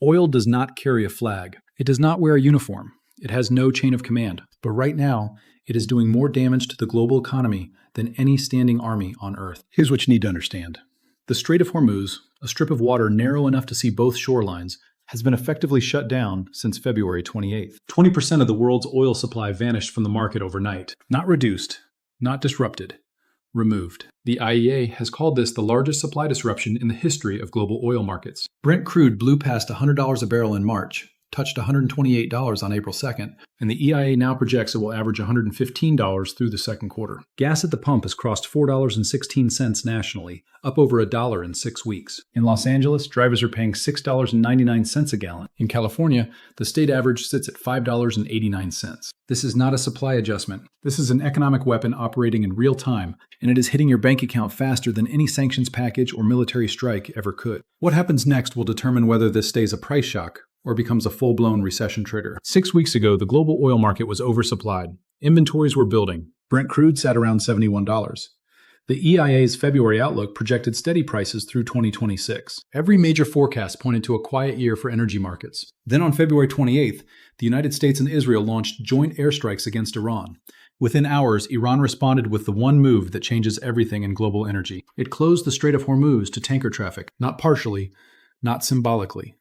Oil does not carry a flag. It does not wear a uniform. It has no chain of command. But right now, it is doing more damage to the global economy than any standing army on Earth. Here's what you need to understand. The Strait of Hormuz, a strip of water narrow enough to see both shorelines, has been effectively shut down since February 28th. 20% of the world's oil supply vanished from the market overnight. Not reduced, not disrupted, removed. The IEA has called this the largest supply disruption in the history of global oil markets. Brent crude blew past $100 a barrel in March, touched $128 on April 2nd, and the EIA now projects it will average $115 through the second quarter. Gas at the pump has crossed $4.16 nationally, up over $1 in 6 weeks. In Los Angeles, drivers are paying $6.99 a gallon. In California, the state average sits at $5.89. This is not a supply adjustment. This is an economic weapon operating in real time, and it is hitting your bank account faster than any sanctions package or military strike ever could. What happens next will determine whether this stays a price shock or becomes a full-blown recession trigger. 6 weeks ago, the global oil market was oversupplied. Inventories were building. Brent crude sat around $71. The EIA's February outlook projected steady prices through 2026. Every major forecast pointed to a quiet year for energy markets. Then on February 28th, the United States and Israel launched joint airstrikes against Iran. Within hours, Iran responded with the one move that changes everything in global energy. It closed the Strait of Hormuz to tanker traffic, not partially, not symbolically.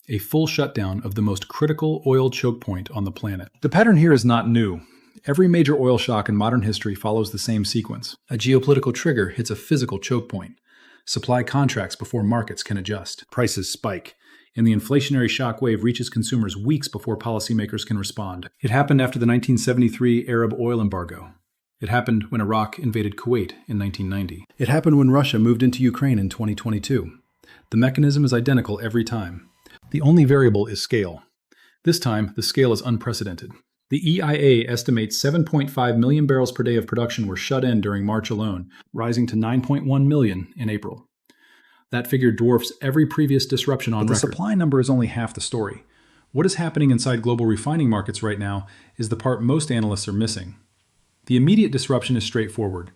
A full shutdown of the most critical oil choke point on the planet. The pattern here is not new. Every major oil shock in modern history follows the same sequence. A geopolitical trigger hits a physical choke point. Supply contracts before markets can adjust. Prices spike, and the inflationary shock wave reaches consumers weeks before policymakers can respond. It happened after the 1973 Arab oil embargo. It happened when Iraq invaded Kuwait in 1990. It happened when Russia moved into Ukraine in 2022. The mechanism is identical every time. The only variable is scale. This time, the scale is unprecedented. The EIA estimates 7.5 million barrels per day of production were shut in during March alone, rising to 9.1 million in April. That figure dwarfs every previous disruption on record. The supply number is only half the story. What is happening inside global refining markets right now is the part most analysts are missing. The immediate disruption is straightforward.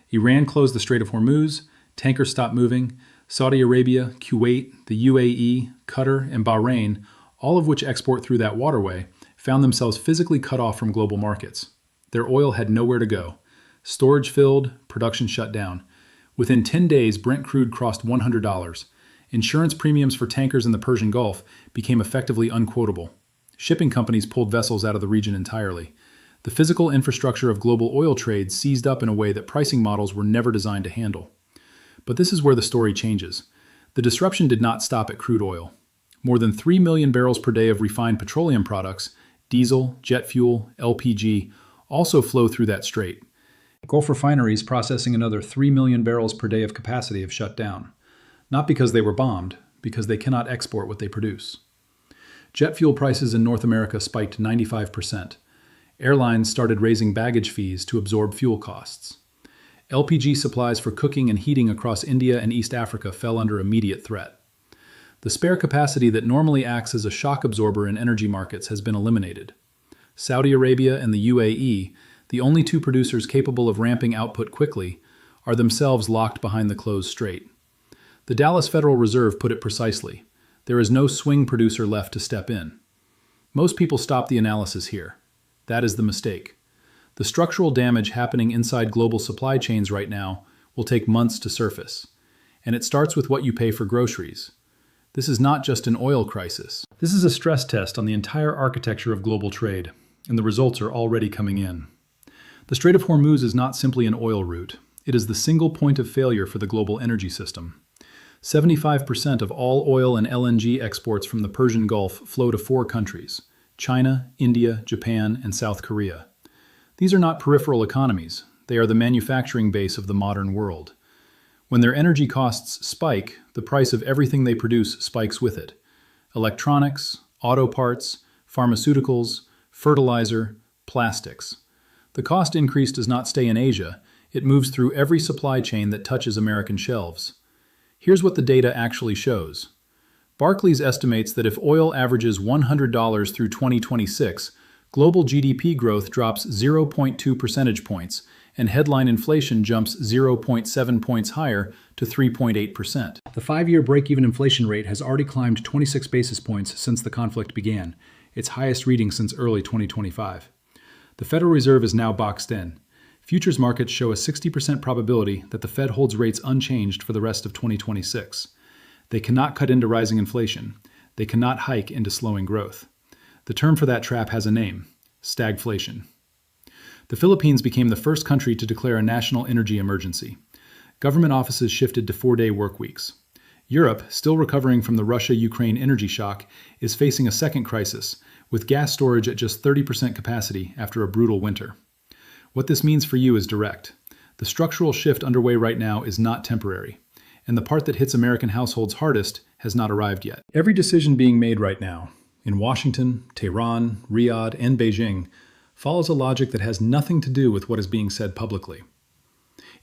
Iran closed the Strait of Hormuz, tankers stopped moving, Saudi Arabia, Kuwait, the UAE, Qatar, and Bahrain, all of which export through that waterway, found themselves physically cut off from global markets. Their oil had nowhere to go. Storage filled, production shut down. Within 10 days, Brent crude crossed $100. Insurance premiums for tankers in the Persian Gulf became effectively unquotable. Shipping companies pulled vessels out of the region entirely. The physical infrastructure of global oil trade seized up in a way that pricing models were never designed to handle. But this is where the story changes. The disruption did not stop at crude oil. More than 3 million barrels per day of refined petroleum products, diesel, jet fuel, LPG, also flow through that strait. Gulf refineries processing another 3 million barrels per day of capacity have shut down. Not because they were bombed, because they cannot export what they produce. Jet fuel prices in North America spiked 95%. Airlines started raising baggage fees to absorb fuel costs. LPG supplies for cooking and heating across India and East Africa fell under immediate threat. The spare capacity that normally acts as a shock absorber in energy markets has been eliminated. Saudi Arabia and the UAE, the only two producers capable of ramping output quickly, are themselves locked behind the closed strait. The Dallas Federal Reserve put it precisely: there is no swing producer left to step in. Most people stop the analysis here. That is the mistake. The structural damage happening inside global supply chains right now will take months to surface. And it starts with what you pay for groceries. This is not just an oil crisis. This is a stress test on the entire architecture of global trade, and the results are already coming in. The Strait of Hormuz is not simply an oil route. It is the single point of failure for the global energy system. 75% of all oil and LNG exports from the Persian Gulf flow to 4 countries: China, India, Japan, and South Korea. These are not peripheral economies. They are the manufacturing base of the modern world. When their energy costs spike, the price of everything they produce spikes with it. Electronics, auto parts, pharmaceuticals, fertilizer, plastics. The cost increase does not stay in Asia. It moves through every supply chain that touches American shelves. Here's what the data actually shows. Barclays estimates that if oil averages $100 through 2026, global GDP growth drops 0.2 percentage points, and headline inflation jumps 0.7 points higher to 3.8%. The 5-year break-even inflation rate has already climbed 26 basis points since the conflict began, its highest reading since early 2025. The Federal Reserve is now boxed in. Futures markets show a 60% probability that the Fed holds rates unchanged for the rest of 2026. They cannot cut into rising inflation. They cannot hike into slowing growth. The term for that trap has a name: stagflation. The Philippines became the first country to declare a national energy emergency. Government offices shifted to 4-day work weeks. Europe, still recovering from the Russia-Ukraine energy shock, is facing a second crisis, with gas storage at just 30% capacity after a brutal winter. What this means for you is direct. The structural shift underway right now is not temporary, and the part that hits American households hardest has not arrived yet. Every decision being made right now, in Washington, Tehran, Riyadh, and Beijing, follows a logic that has nothing to do with what is being said publicly.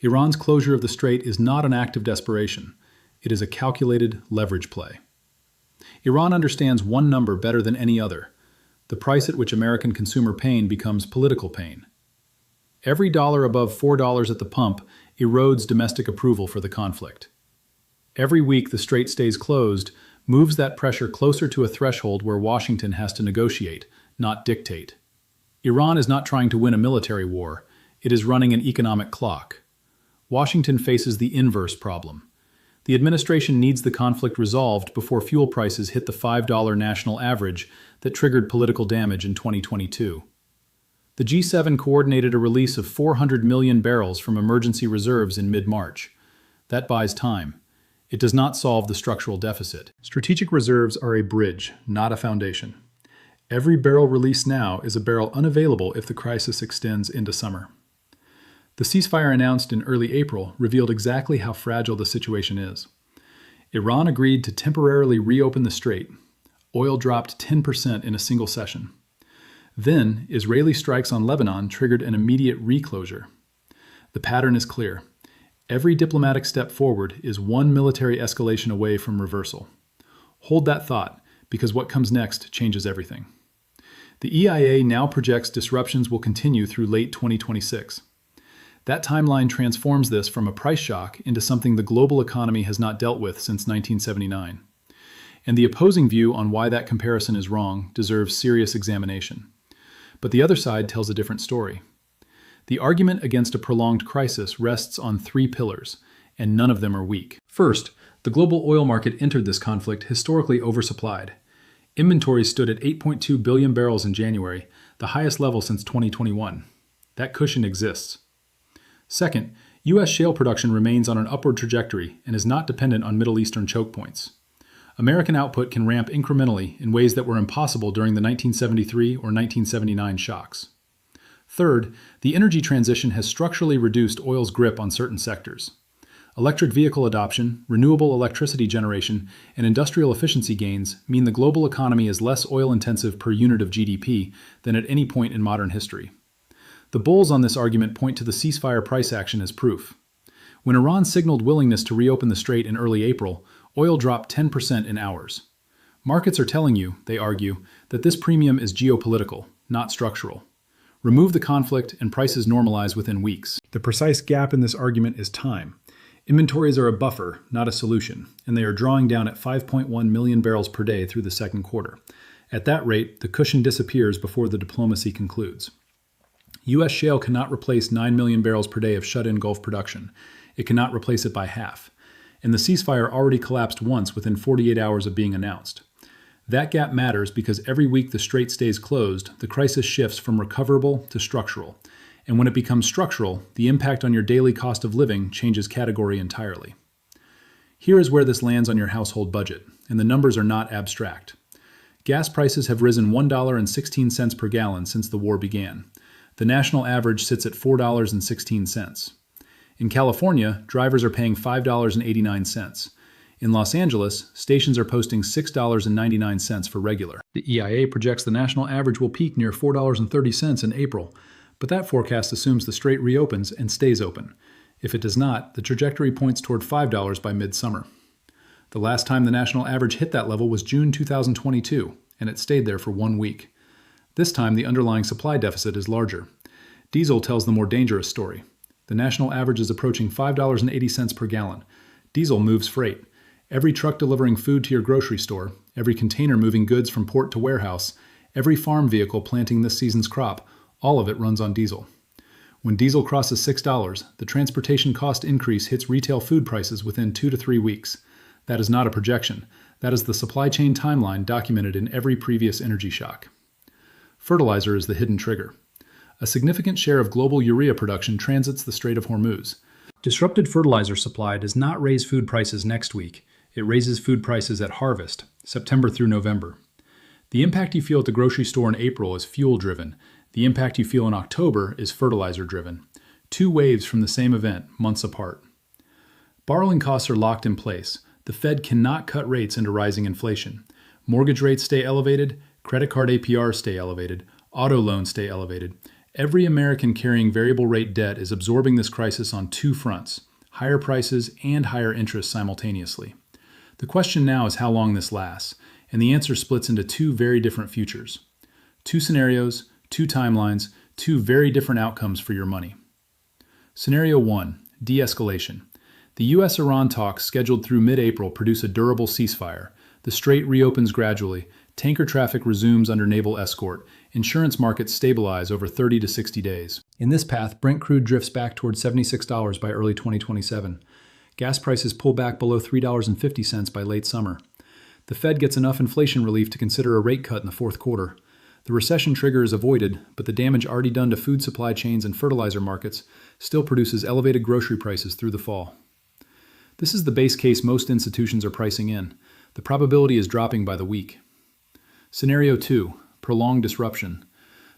Iran's closure of the strait is not an act of desperation. It is a calculated leverage play. Iran understands one number better than any other. The price at which American consumer pain becomes political pain. Every dollar above $4 at the pump erodes domestic approval for the conflict. Every week the strait stays closed moves that pressure closer to a threshold where Washington has to negotiate, not dictate. Iran is not trying to win a military war. It is running an economic clock. Washington faces the inverse problem. The administration needs the conflict resolved before fuel prices hit the $5 national average that triggered political damage in 2022. The G7 coordinated a release of 400 million barrels from emergency reserves in mid-March. That buys time. It does not solve the structural deficit. Strategic reserves are a bridge, not a foundation. Every barrel released now is a barrel unavailable if the crisis extends into summer. The ceasefire announced in early April revealed exactly how fragile the situation is. Iran agreed to temporarily reopen the strait. Oil dropped 10% in a single session. Then, Israeli strikes on Lebanon triggered an immediate reclosure. The pattern is clear. Every diplomatic step forward is one military escalation away from reversal. Hold that thought, because what comes next changes everything. The EIA now projects disruptions will continue through late 2026. That timeline transforms this from a price shock into something the global economy has not dealt with since 1979. And the opposing view on why that comparison is wrong deserves serious examination. But the other side tells a different story. The argument against a prolonged crisis rests on 3 pillars, and none of them are weak. First, the global oil market entered this conflict historically oversupplied. Inventories stood at 8.2 billion barrels in January, the highest level since 2021. That cushion exists. Second, U.S. shale production remains on an upward trajectory and is not dependent on Middle Eastern choke points. American output can ramp incrementally in ways that were impossible during the 1973 or 1979 shocks. Third, the energy transition has structurally reduced oil's grip on certain sectors. Electric vehicle adoption, renewable electricity generation, and industrial efficiency gains mean the global economy is less oil-intensive per unit of GDP than at any point in modern history. The bulls on this argument point to the ceasefire price action as proof. When Iran signaled willingness to reopen the strait in early April, oil dropped 10% in hours. Markets are telling you, they argue, that this premium is geopolitical, not structural. Remove the conflict and prices normalize within weeks. The precise gap in this argument is time. Inventories are a buffer, not a solution, and they are drawing down at 5.1 million barrels per day through the second quarter. At that rate, the cushion disappears before the diplomacy concludes. U.S. shale cannot replace 9 million barrels per day of shut-in Gulf production. It cannot replace it by half. And the ceasefire already collapsed once within 48 hours of being announced. That gap matters because every week the strait stays closed, the crisis shifts from recoverable to structural. And when it becomes structural, the impact on your daily cost of living changes category entirely. Here is where this lands on your household budget, and the numbers are not abstract. Gas prices have risen $1.16 per gallon since the war began. The national average sits at $4.16. In California, drivers are paying $5.89. In Los Angeles, stations are posting $6.99 for regular. The EIA projects the national average will peak near $4.30 in April, but that forecast assumes the strait reopens and stays open. If it does not, the trajectory points toward $5 by midsummer. The last time the national average hit that level was June 2022, and it stayed there for 1 week. This time, the underlying supply deficit is larger. Diesel tells the more dangerous story. The national average is approaching $5.80 per gallon. Diesel moves freight. Every truck delivering food to your grocery store, every container moving goods from port to warehouse, every farm vehicle planting this season's crop, all of it runs on diesel. When diesel crosses $6, the transportation cost increase hits retail food prices within 2 to 3 weeks. That is not a projection. That is the supply chain timeline documented in every previous energy shock. Fertilizer is the hidden trigger. A significant share of global urea production transits the Strait of Hormuz. Disrupted fertilizer supply does not raise food prices next week. It raises food prices at harvest, September through November. The impact you feel at the grocery store in April is fuel-driven. The impact you feel in October is fertilizer-driven. 2 waves from the same event, months apart. Borrowing costs are locked in place. The Fed cannot cut rates into rising inflation. Mortgage rates stay elevated, credit card APRs stay elevated, auto loans stay elevated. Every American carrying variable rate debt is absorbing this crisis on 2 fronts, higher prices and higher interest simultaneously. The question now is how long this lasts, and the answer splits into 2 very different futures. 2 scenarios, 2 timelines, 2 very different outcomes for your money. Scenario 1, de-escalation. The U.S.-Iran talks scheduled through mid-April produce a durable ceasefire. The strait reopens gradually, tanker traffic resumes under naval escort, insurance markets stabilize over 30 to 60 days. In this path, Brent crude drifts back toward $76 by early 2027. Gas prices pull back below $3.50 by late summer. The Fed gets enough inflation relief to consider a rate cut in the fourth quarter. The recession trigger is avoided, but the damage already done to food supply chains and fertilizer markets still produces elevated grocery prices through the fall. This is the base case most institutions are pricing in. The probability is dropping by the week. Scenario 2, prolonged disruption.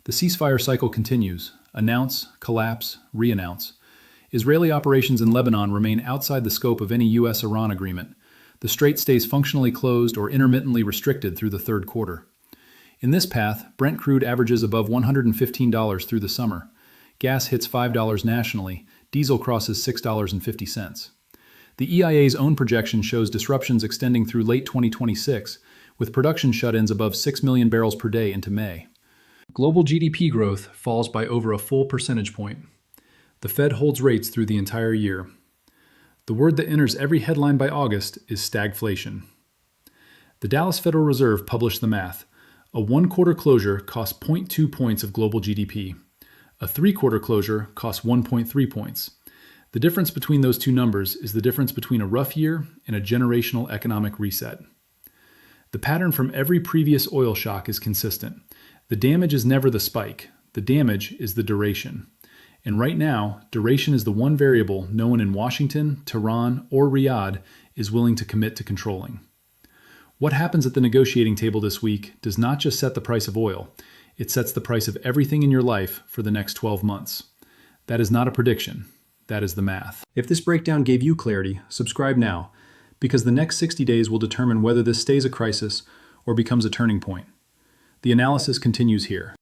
The ceasefire cycle continues. Announce, collapse, re-announce. Israeli operations in Lebanon remain outside the scope of any U.S.-Iran agreement. The strait stays functionally closed or intermittently restricted through the third quarter. In this path, Brent crude averages above $115 through the summer. Gas hits $5 nationally. Diesel crosses $6.50. The EIA's own projection shows disruptions extending through late 2026, with production shut-ins above 6 million barrels per day into May. Global GDP growth falls by over a full percentage point. The Fed holds rates through the entire year. The word that enters every headline by August is stagflation. The Dallas Federal Reserve published the math. A 1-quarter closure costs 0.2 points of global GDP. A 3-quarter closure costs 1.3 points. The difference between those 2 numbers is the difference between a rough year and a generational economic reset. The pattern from every previous oil shock is consistent. The damage is never the spike. The damage is the duration. And right now, duration is the one variable no one in Washington, Tehran, or Riyadh is willing to commit to controlling. What happens at the negotiating table this week does not just set the price of oil, it sets the price of everything in your life for the next 12 months. That is not a prediction. That is the math. If this breakdown gave you clarity, subscribe now, because the next 60 days will determine whether this stays a crisis or becomes a turning point. The analysis continues here.